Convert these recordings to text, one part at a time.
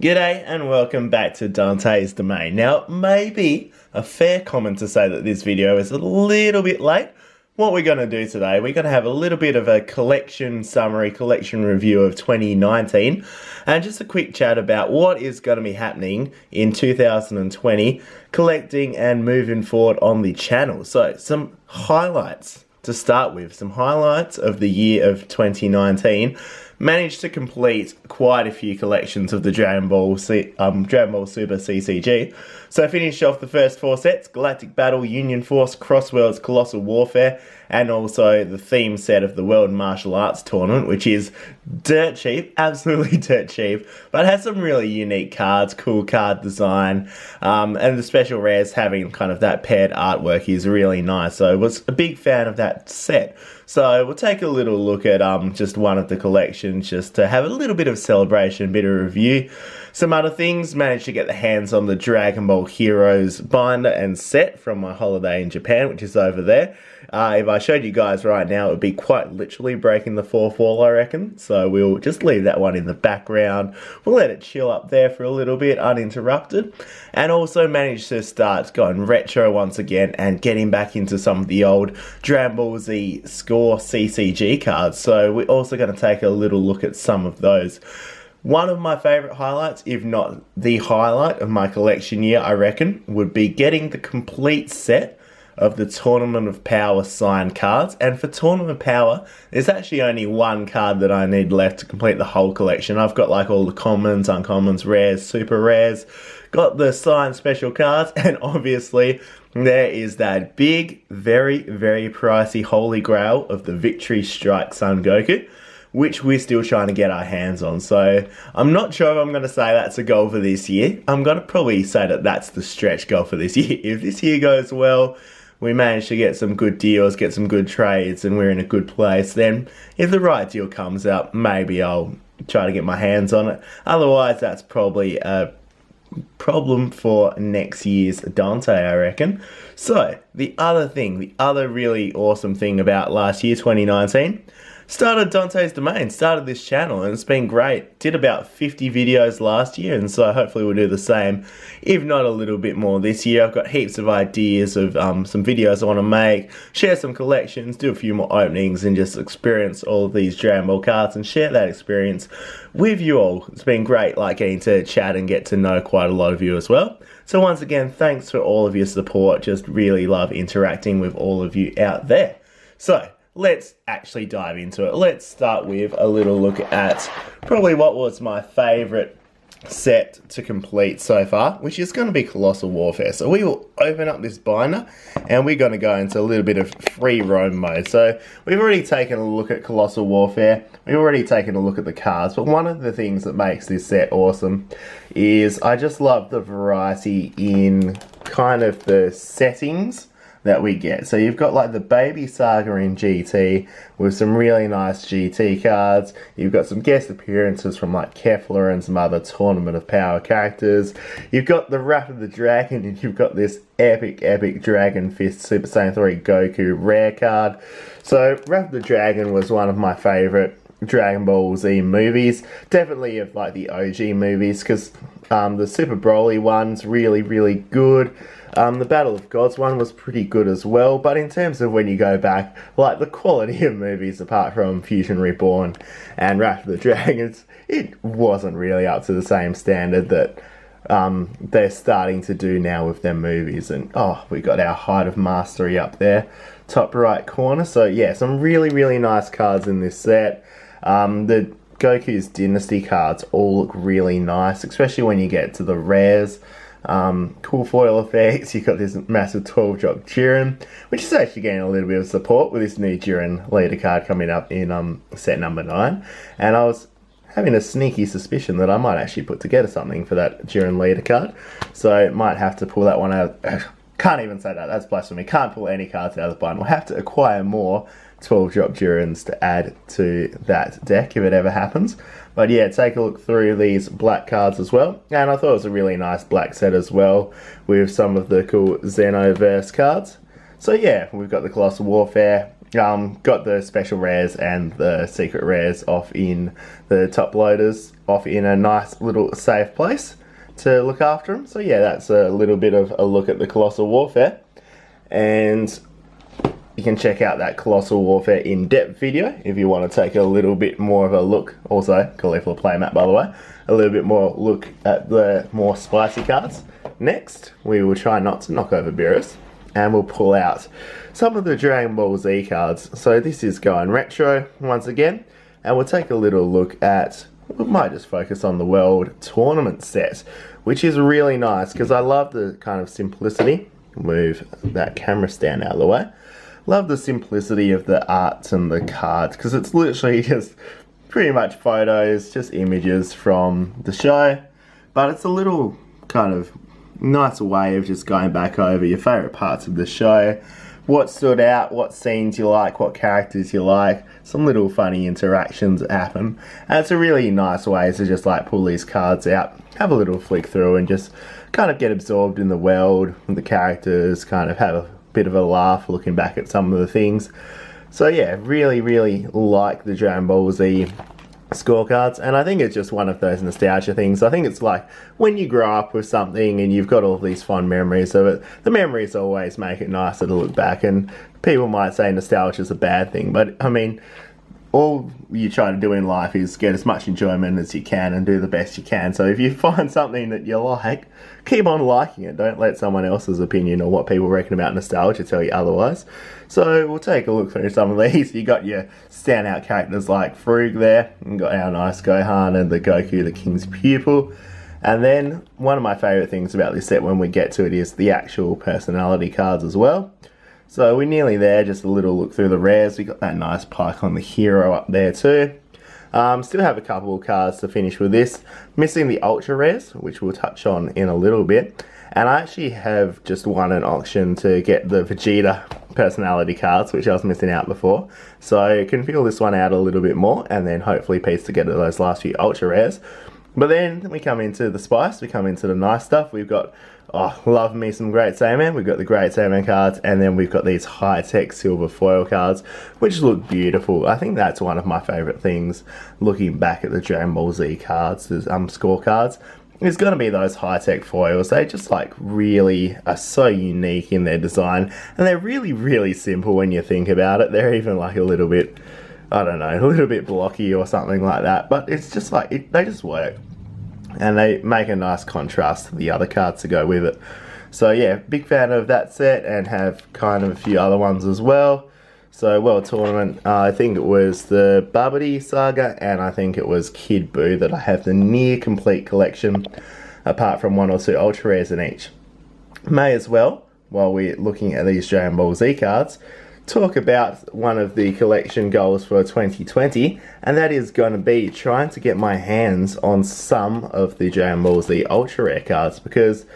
G'day and welcome back to Dante's Domain. Now, it may be a fair comment to say that this video is a little bit late. What we're going to do today, we're going to have a little bit of a collection summary, collection review of 2019, and just a quick chat about what is going to be happening in 2020, collecting and moving forward on the channel. So, some highlights to start with, some highlights of the year of 2019. Managed to complete quite a few collections of the Dragon Ball Super CCG. So I finished off the first 4 sets: Galactic Battle, Union Force, Crossworlds, Colossal Warfare, and also the theme set of the World Martial Arts Tournament, which is dirt cheap, absolutely dirt cheap, but has some really unique cards, cool card design, and the special rares having kind of that paired artwork is really nice. So I was a big fan of that set. So we'll take a little look at just one of the collections, just to have a little bit of celebration, a bit of review. Some other things, managed to get the hands on the Dragon Ball Heroes binder and set from my holiday in Japan, which is over there. If I showed you guys right now, it would be quite literally breaking the fourth wall, I reckon. So we'll just leave that one in the background. We'll let it chill up there for a little bit, uninterrupted. And also managed to start going retro once again and getting back into some of the old Dragon Ball Z Score CCG cards. So we're also going to take a little look at some of those. One of my favourite highlights, if not the highlight of my collection year, I reckon, would be getting the complete set of the Tournament of Power signed cards. And for Tournament of Power, there's actually only one card that I need left to complete the whole collection. I've got like all the commons, uncommons, rares, super rares, got the signed special cards, and obviously there is that big, very, very pricey holy grail of the Victory Strike Son Goku, which we're still trying to get our hands on. So I'm not sure if I'm going to say that's a goal for this year. I'm going to probably say that that's the stretch goal for this year. If this year goes well, we manage to get some good deals, get some good trades, and we're in a good place, then if the right deal comes up, maybe I'll try to get my hands on it. Otherwise, that's probably a problem for next year's Dante, I reckon. So, the other really awesome thing about last year, 2019, started Dante's Domain, started this channel, and it's been great. Did about 50 videos last year, and so hopefully we'll do the same, if not a little bit more this year. I've got heaps of ideas of some videos I want to make, share some collections, do a few more openings, and just experience all of these Dragon Ball cards and share that experience with you all. It's been great, like getting to chat and get to know quite a lot of you as well. So once again, thanks for all of your support. Just really love interacting with all of you out there. So, let's actually dive into it. Let's start with a little look at probably what was my favourite set to complete so far, which is going to be Colossal Warfare. So we will open up this binder and we're going to go into a little bit of free roam mode. So we've already taken a look at Colossal Warfare, we've already taken a look at the cards, but one of the things that makes this set awesome is I just love the variety in kind of the settings that we get. So you've got like the Baby Saga in GT with some really nice GT cards. You've got some guest appearances from like Kefla and some other Tournament of Power characters. You've got the Wrath of the Dragon, and you've got this epic Dragon Fist Super Saiyan 3 Goku rare card. So Wrath of the Dragon was one of my favourite Dragon Ball Z movies, definitely of like the OG movies, because the Super Broly one's really good. The Battle of Gods one was pretty good as well, but in terms of when you go back, like the quality of movies apart from Fusion Reborn and Wrath of the Dragons, it wasn't really up to the same standard that they're starting to do now with their movies. And oh, we got our Height of Mastery up there, top right corner. So yeah, some really nice cards in this set. The Goku's Dynasty cards all look really nice, especially when you get to the rares. Cool foil effects. You've got this massive 12-drop Jiren, which is actually getting a little bit of support with this new Jiren leader card coming up in set number 9. And I was having a sneaky suspicion that I might actually put together something for that Jiren leader card, so I might have to pull that one out. Can't even say that, that's blasphemy. Can't pull any cards out of the bind. We'll have to acquire more 12-drop Jirens to add to that deck if it ever happens. But yeah, take a look through these black cards as well. And I thought it was a really nice black set as well, with some of the cool Xenoverse cards. So yeah, we've got the Colossal Warfare, got the special rares and the secret rares off in the top loaders, off in a nice little safe place to look after them. So yeah, that's a little bit of a look at the Colossal Warfare, and you can check out that Colossal Warfare in-depth video if you want to take a little bit more of a look. Also, cauliflower playmat, by the way. A little bit more look at the more spicy cards. Next, we will try not to knock over Beerus, and we'll pull out some of the Dragon Ball Z cards. So this is going retro once again, and we'll take a little look at, we might just focus on the World Tournament set, which is really nice because I love the kind of simplicity. Move that camera stand out of the way. Love the simplicity of the art and the cards because it's literally just pretty much photos, just images from the show, but it's a little kind of nice way of just going back over your favourite parts of the show, what stood out, what scenes you like, what characters you like, some little funny interactions that happen, and it's a really nice way to just like pull these cards out, have a little flick through and just kind of get absorbed in the world and the characters, kind of have a bit of a laugh looking back at some of the things. So yeah, really like the Dragon Ball Z scorecards, and I think it's just one of those nostalgia things. I think it's like when you grow up with something and you've got all these fond memories of it, the memories always make it nicer to look back, and people might say nostalgia is a bad thing, but I mean, all you try to do in life is get as much enjoyment as you can and do the best you can. So if you find something that you like, keep on liking it. Don't let someone else's opinion or what people reckon about nostalgia tell you otherwise. So we'll take a look through some of these. You got your standout characters like Frug there. You got our nice Gohan and the Goku, the King's Pupil. And then one of my favourite things about this set when we get to it is the actual personality cards as well. So we're nearly there, just a little look through the rares. We got that nice Pycon the Hero up there too. Still have a couple of cards to finish with this. Missing the Ultra Rares, which we'll touch on in a little bit. And I actually have just won an auction to get the Vegeta personality cards, which I was missing out before. So I can feel this one out a little bit more and then hopefully piece together those last few Ultra Rares. But then we come into the spice, we come into the nice stuff. We've got, oh, love me some Great Saiyaman. We've got the Great Saiyaman cards, and then we've got these high-tech silver foil cards, which look beautiful. I think that's one of my favourite things, looking back at the Dragon Ball Z cards, the scorecards, is going to be those high-tech foils. They just like really are so unique in their design, and they're really simple when you think about it. They're even like a little bit, I don't know, a little bit blocky or something like that, but it's just like, they just work. And they make a nice contrast to the other cards to go with it. So yeah, big fan of that set and have kind of a few other ones as well. So World Tournament, I think it was the Babidi Saga and I think it was Kid Buu that I have the near complete collection, apart from one or two Ultra Rares in each. May as well, while we're looking at these Dragon Ball Z cards, talk about one of the collection goals for 2020, and that is going to be trying to get my hands on some of the Dragon Ball Z Ultra Rare cards, because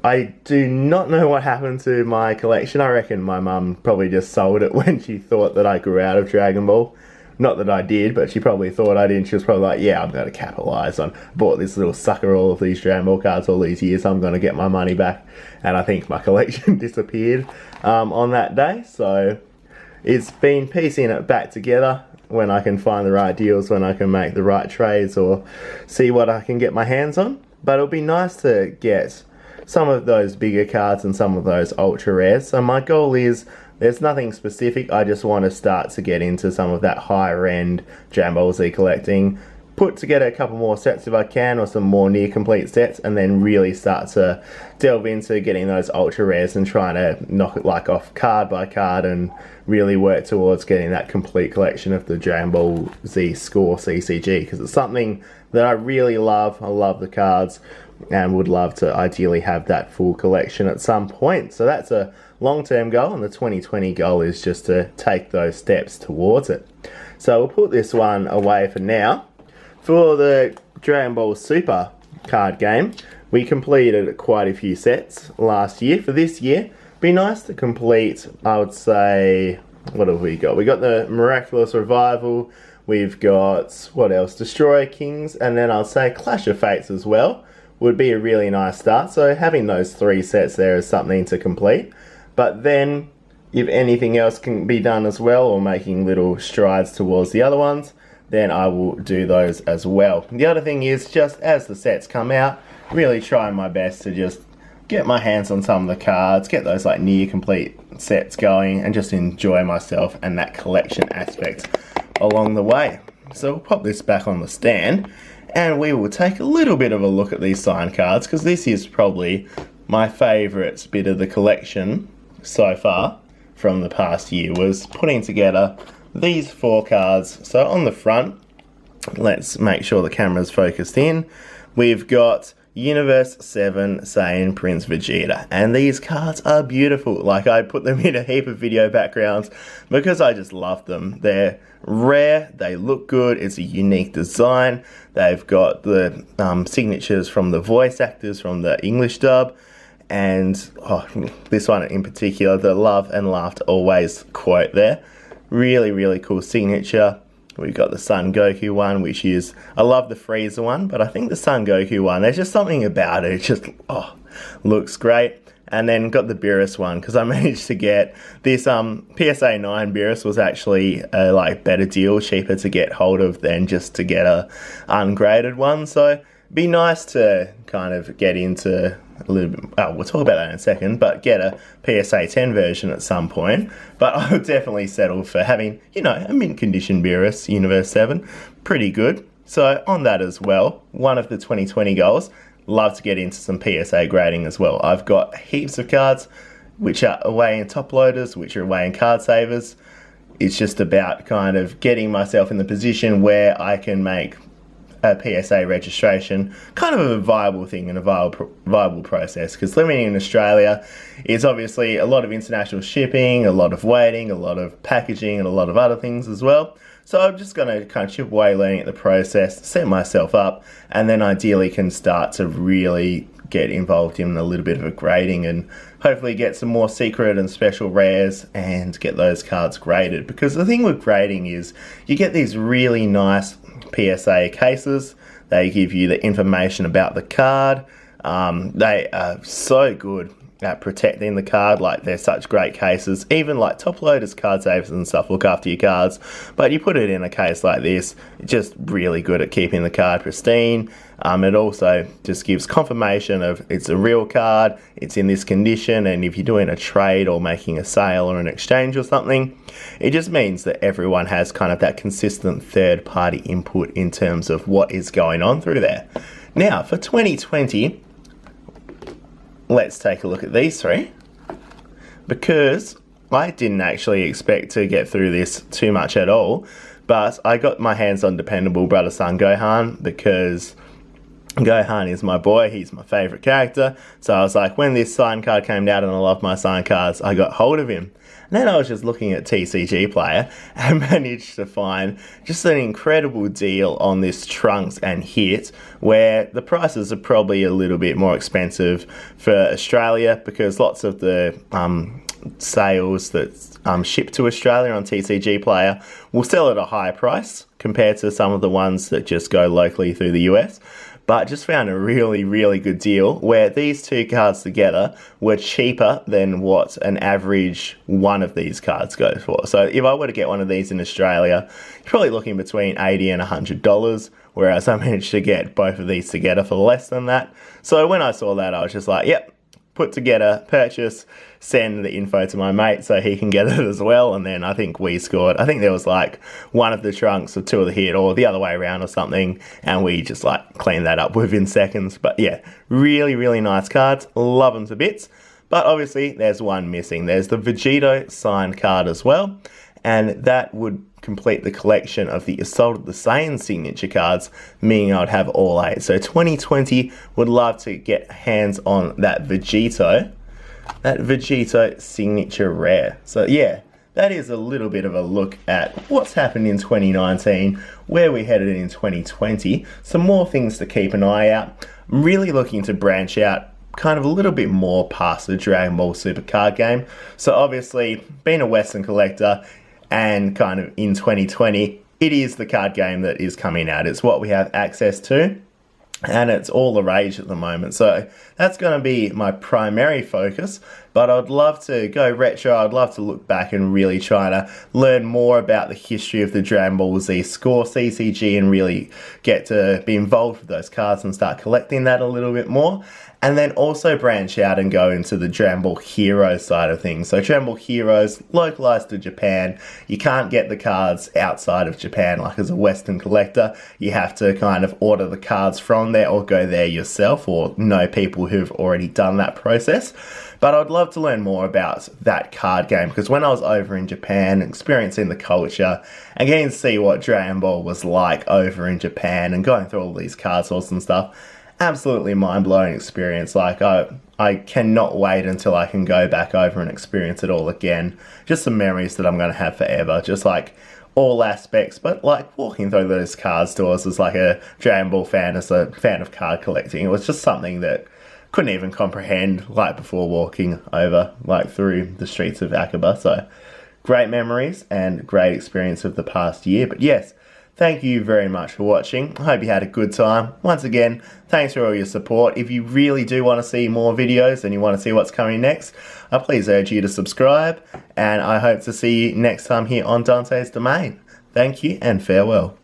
I do not know what happened to my collection. I reckon my mum probably just sold it when she thought that I grew out of Dragon Ball. Not that I did, but she probably thought I did, and she was probably like, yeah, I'm going to capitalise on, bought this little sucker all of these Dragon Ball cards all these years, I'm going to get my money back. And I think my collection disappeared on that day, so it's been piecing it back together when I can find the right deals, when I can make the right trades or see what I can get my hands on. But it'll be nice to get some of those bigger cards and some of those ultra rares. So my goal is, there's nothing specific, I just want to start to get into some of that higher end Dragon Ball Z collecting, put together a couple more sets if I can, or some more near complete sets, and then really start to delve into getting those ultra rares and trying to knock it like off card by card and really work towards getting that complete collection of the Dragon Ball Z score CCG, because it's something that I really love. I love the cards and would love to ideally have that full collection at some point. So that's a long-term goal, and the 2020 goal is just to take those steps towards it. So we'll put this one away for now. For the Dragon Ball Super card game, we completed quite a few sets last year. For this year, be nice to complete, I would say, what have we got? We got the Miraculous Revival, we've got, what else? Destroyer Kings, and then I'll say Clash of Fates as well would be a really nice start. So having those three sets there is something to complete. But then if anything else can be done as well, or making little strides towards the other ones, then I will do those as well. The other thing is, just as the sets come out, really trying my best to just get my hands on some of the cards, get those like near complete sets going, and just enjoy myself and that collection aspect along the way. So we'll pop this back on the stand, and we will take a little bit of a look at these signed cards, because this is probably my favourite bit of the collection so far from the past year, was putting together these 4 cards. So on the front, let's make sure the camera's focused in. We've got Universe 7 Saiyan Prince Vegeta, and these cards are beautiful. Like, I put them in a heap of video backgrounds because I just love them. They're rare, they look good, it's a unique design. They've got the signatures from the voice actors from the English dub, and this one in particular, the love and laughed always quote there. Really, really cool signature. We've got the Son Goku one, which is, I love the Frieza one, but I think the Son Goku one, there's just something about it. It just, looks great. And then got the Beerus one, because I managed to get this PSA 9 Beerus was actually a better deal, cheaper to get hold of than just to get a ungraded one. So it'd be nice to kind of get into a little bit, we'll talk about that in a second, but get a PSA 10 version at some point. But I would definitely settle for having, a mint condition Beerus Universe 7. Pretty good. So on that as well, one of the 2020 goals, love to get into some PSA grading as well. I've got heaps of cards which are away in top loaders, which are away in card savers. It's just about kind of getting myself in the position where I can make a PSA registration kind of a viable thing and a viable process, because living in Australia is obviously a lot of international shipping, a lot of waiting, a lot of packaging, and a lot of other things as well. So I'm just going to kind of chip away learning at the process, set myself up, and then ideally can start to really get involved in a little bit of a grading and hopefully get some more secret and special rares and get those cards graded. Because the thing with grading is you get these really nice PSA cases. They give you the information about the card. They are so good at protecting the card. Like, they're such great cases. Even like top loaders, card savers and stuff look after your cards, but you put it in a case like this, it's just really good at keeping the card pristine. It also just gives confirmation of it's a real card, it's in this condition, and if you're doing a trade or making a sale or an exchange or something, it just means that everyone has kind of that consistent third party input in terms of what is going on through there. Now for 2020, let's take a look at these 3, because I didn't actually expect to get through this too much at all, but I got my hands on Dependable Brother Son Gohan, because Gohan is my boy, he's my favourite character. So I was like, when this signed card came out, and I love my signed cards, I got hold of him. And then I was just looking at TCG Player and managed to find just an incredible deal on this Trunks and Hit, where the prices are probably a little bit more expensive for Australia, because lots of the sales that ship to Australia on TCG Player will sell at a higher price compared to some of the ones that just go locally through the US. But just found a really, really good deal where these 2 cards together were cheaper than what an average one of these cards goes for. So if I were to get one of these in Australia, you're probably looking between $80 and $100, whereas I managed to get both of these together for less than that. So when I saw that, I was just like, yep, put together, purchase, send the info to my mate so he can get it as well. And then I think we scored. I think there was like one of the Trunks or 2 of the Hit, or the other way around or something, and we just like cleaned that up within seconds. But yeah, really, really nice cards. Love them to bits. But obviously there's one missing. There's the Vegito signed card as well, and that would complete the collection of the Assault of the Saiyan signature cards, meaning I'd have all 8. So 2020, would love to get hands on that Vegito signature rare. So yeah, that is a little bit of a look at what's happened in 2019, where we headed in 2020, some more things to keep an eye out. I'm really looking to branch out kind of a little bit more past the Dragon Ball Super card game. So obviously, being a Western collector, and kind of in 2020, it is the card game that is coming out. It's what we have access to. and it's all the rage at the moment. So that's going to be my primary focus, but I'd love to go retro. I'd love to look back and really try to learn more about the history of the Dragon Ball Z score CCG and really get to be involved with those cards and start collecting that a little bit more. And then also branch out and go into the Dragon Ball Heroes side of things. So Dragon Ball Heroes, localized to Japan. You can't get the cards outside of Japan, like as a Western collector. You have to kind of order the cards from there or go there yourself or know people who've already done that process. But I'd love to learn more about that card game, because when I was over in Japan, experiencing the culture and getting to see what Dragon Ball was like over in Japan and going through all these card sorts and stuff, absolutely mind-blowing experience. Like I cannot wait until I can go back over and experience it all again. Just some memories that I'm going to have forever, just like all aspects. But like walking through those card stores as like a Dragon Ball fan, as a fan of card collecting, it was just something that couldn't even comprehend like before walking over like through the streets of Akaba. So great memories and great experience of the past year. But yes, thank you very much for watching. I hope you had a good time. Once again, thanks for all your support. If you really do want to see more videos and you want to see what's coming next, I please urge you to subscribe, and I hope to see you next time here on Dante's Domain. Thank you and farewell.